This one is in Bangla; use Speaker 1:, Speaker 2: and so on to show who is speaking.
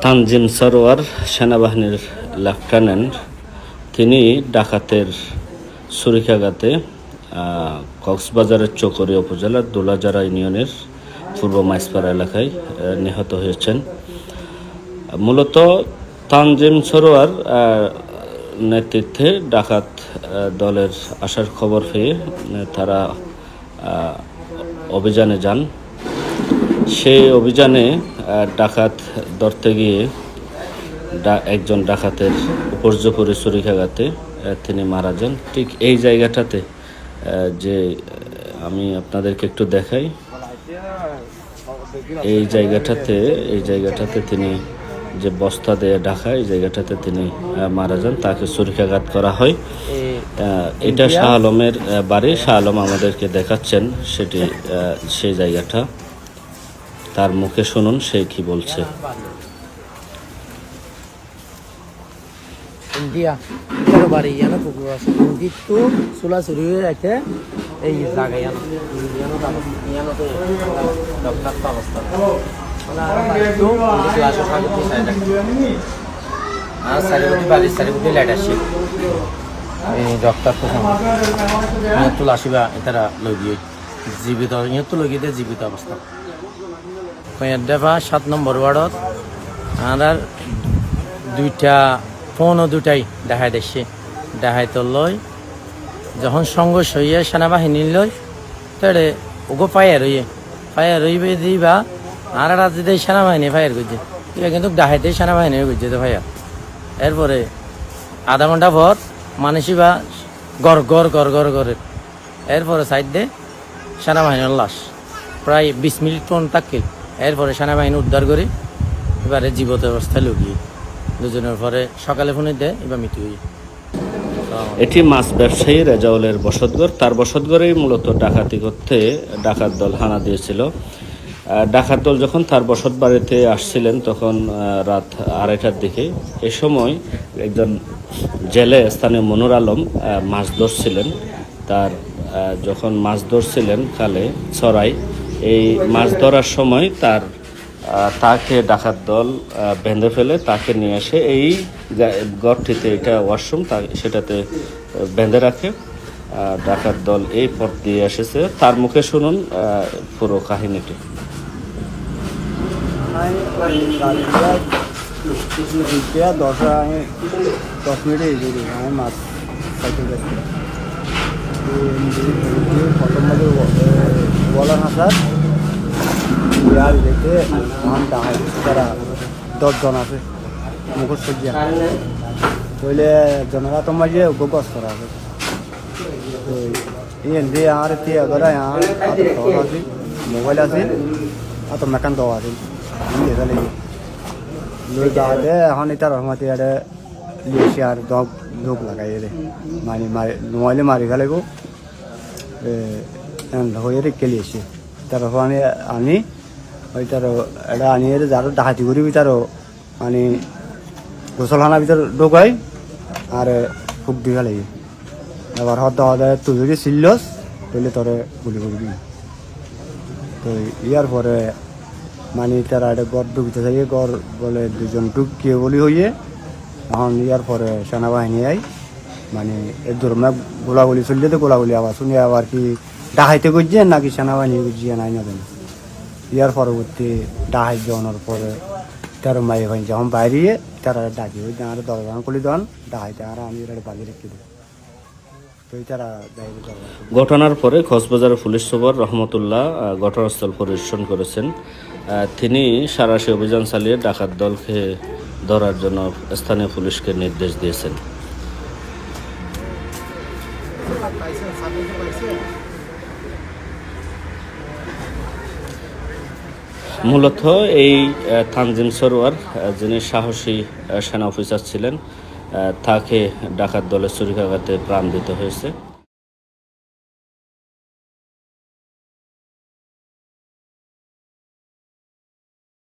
Speaker 1: তানজিম সরোয়ার সেনাবাহিনীর লেফটেন্যান্ট, তিনি ডাকাতের ছুরিকাঘাতে কক্সবাজারের চকরিয়া উপজেলার দোলাজারা ইউনিয়নের পূর্ব মাইজপাড়া এলাকায় নিহত হয়েছেন। মূলত তানজিম সরোয়ার নেতৃত্বে ডাকাত দলের আসার খবর পেয়ে তারা অভিযানে যান। সেই অভিযানে ডাকাত ধরতে গিয়ে একজন ডাকাতের উপর্যুপরি ছুরিকাঘাতে তিনি মারা যান। ঠিক এই জায়গাটাতে যে আমি আপনাদেরকে একটু দেখাই, এই জায়গাটাতে তিনি যে বস্তা দিয়ে ঢাকা, এই জায়গাটাতে তিনি মারা যান। তাকে ছুরিকাঘাত করা হয়। এটা শাহ আলমের বাড়ি। শাহ আলম আমাদেরকে দেখাচ্ছেন সেটি, সেই জায়গাটা। তার মুখে শুনুন সে কি বলছে।
Speaker 2: ইন্ডিয়া বাড়ি ইয়ানো পুকুর আছে কিন্তু চুলা চুরি হয়ে রাখে এই জায়গায় অবস্থা আর চারিবটি বাড়ির চারিবটি লাইট আসছে ডক্টর তো আসিবা এটারা লগিয়ে জীবিত ইহতো লগিয়ে দিয়ে জীবিত অবস্থা দেবা 7 নম্বর ওয়ার্ডত আর দুইটা ফোনও দুটাই দেখাই দিচ্ছে। দেখাই তো লই যখন সংঘর্ষ হইয়া সেনাবাহিনী লই তাহলে ওগো ফায়ার হইবে দিবা আর রাজ্যে দিয়ে সেনাবাহিনী ফায়ার করছে। এটা কিন্তু দেখাইতে সেনাবাহিনী করছে তো ফায়ার। এরপরে আধা ঘন্টা পর মানুষই বা গড় গড় গড় গড় করে এরপরে সাইড দিয়ে সেনাবাহিনীর লাশ প্রায় 20 মিনিট পর্যন্ত থাকলে এরপরে সেনাবাহিনী উদ্ধার করে এবারে জীবিত অবস্থায় লুকিয়ে দুজনের পরে সকালে ফোনে দেয় এবার মৃত্যু হয়ে।
Speaker 1: এটি মাছ ব্যবসায়ী রেজাউলের বসতঘর। তার বসতঘরেই মূলত ডাকাতি করতে ডাকাত দল হানা দিয়েছিল। ডাকাত দল যখন তার বসত বাড়িতে আসছিলেন তখন রাত 2:30টার দিকে। এ সময় একজন জেলে স্থানীয় মনুর আলম মাছ ধরছিলেন। তার যখন মাছ ধরছিলেন খালে ছড়াই, এই মাছ ধরার সময় তাকে ডাকাত দল বেঁধে ফেলে তাকে নিয়ে এসে এই ঘরটিতে, এটা ওয়াশরুম, সেটাতে বেঁধে রাখে। ডাকাত দল এই পথ দিয়ে এসেছে। তার মুখে শুনুন পুরো কাহিনীটি।
Speaker 3: দশ মিনিটে আমি মাছ খাইতে গেছি। প্রথম বলার হাসার ইয়ার দেখে আমার ডাঙাই তারা 10 জন আছে মুখোশ সজ্জা তৈলে জনরা তোমার যে গছ করা আছে তো এনে আর আগর আছে মোবাইল আছে আর মেকান দেওয়া আছে এখন এটার রহমতে এটা লিয়েছে আর ধূপ লাগাই রে মোবাইলে মারি ফেলাইব হয়ে রেখে লিয়েছে। তারপর আনি ওইটার এটা আনিয়ে যারও ডাকাতি করি তারও মানে গোসলখানার ভিতর ঢোকাই আর ফুক দি ফেলাই। এবার হতে তুই যদি চিল্লস তাহলে তোরে গুলি করবি। তো ইয়ার পরে মানে তারা একটা গড় ঢুকতে চাই, গড় বলে 2 জন ঢুকিয়ে বলি হইয়ে এখন ইয়ার পরে সেনাবাহিনী আই মানে এর ধরনের গোলাগুলি চললে তো গোলাগুলি আবার শুনে আবার কি ডাকাইতে করছে নাকি সেনাবাহিনী করছে নাই না জানি। ইয়ার পরবর্তী ডাহাই যাওয়ানোর পরে তার মাই ভাই যখন বাইরে তারা ডাকি ওই আর দরজা খুলি দেন ডাহাইতে আর আমি বাজি রেখে দিই।
Speaker 1: ঘটনার পরে কক্সবাজার পুলিশ সুপার রহমতুল্লাহ ঘটনাস্থল পরিদর্শন করেছেন। তিনি সাঁড়াশি অভিযান চালিয়ে ডাকাত দলকে ধরার জন্য স্থানীয় পুলিশকে নির্দেশ দিয়েছেন। মূলত এই তানজিম সরোয়ার, যিনি সাহসী সেনা অফিসার ছিলেন, তাকে ডাকাত দলের ছুরিকাঘাতে প্রাণ দিতে হয়েছে।